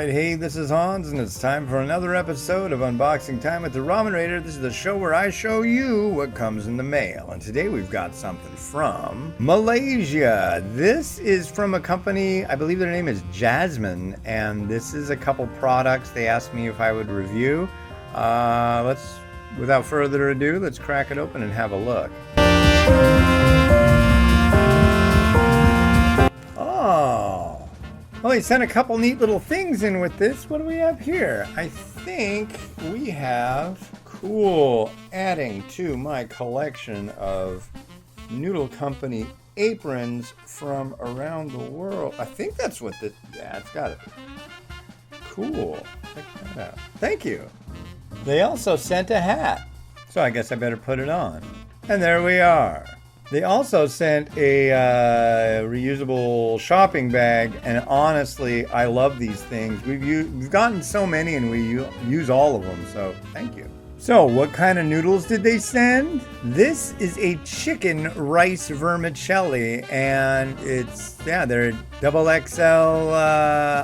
Alright, hey, this is Hans, and it's time for another episode of Unboxing Time with the Ramen Raider. This is the show where I show you what comes in the mail. And today we've got something from Malaysia. This is from a company, I believe their name is Jasmine, and this is a couple products they asked me if I would review. Without further ado, let's crack it open and have a look. Well, they sent a couple neat little things in with this. What do we have here? I think we have, cool, adding to my collection of Noodle Company aprons from around the world. I think that's what this, yeah, it's got it. Cool. Check that out. Thank you. They also sent a hat, so I guess I better put it on. And there we are. They also sent a reusable shopping bag, and honestly, I love these things. We've gotten so many, and we use all of them, so thank you. So, what kind of noodles did they send? This is a chicken rice vermicelli, and they're XXL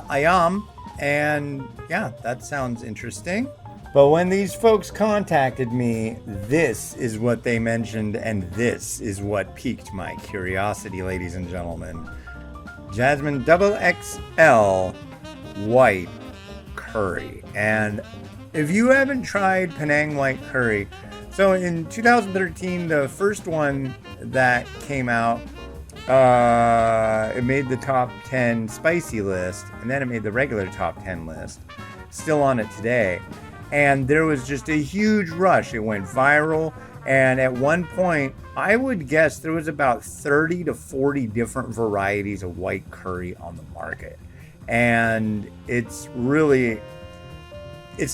ayam, and yeah, that sounds interesting. But when these folks contacted me, this is what they mentioned, and this is what piqued my curiosity, ladies and gentlemen. Jasmine XXL white curry. And if you haven't tried Penang white curry, so in 2013, the first one that came out, it made the top 10 spicy list, and then it made the regular top 10 list. Still on it today. And there was just a huge rush. It went viral. And at one point, I would guess there was about 30 to 40 different varieties of white curry on the market. And it's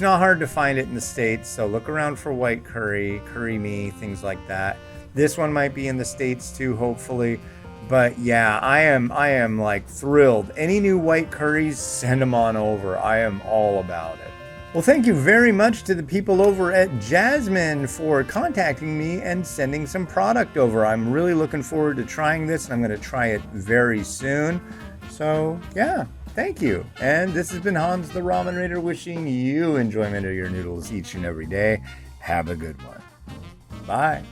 not hard to find it in the States. So look around for white curry, curry me, things like that. This one might be in the States too, hopefully. But yeah, I am like thrilled. Any new white curries, send them on over. I am all about it. Well, thank you very much to the people over at Jasmine for contacting me and sending some product over. I'm really looking forward to trying this, and I'm going to try it very soon. So, yeah, thank you. And this has been Hans the Ramen Raider wishing you enjoyment of your noodles each and every day. Have a good one. Bye.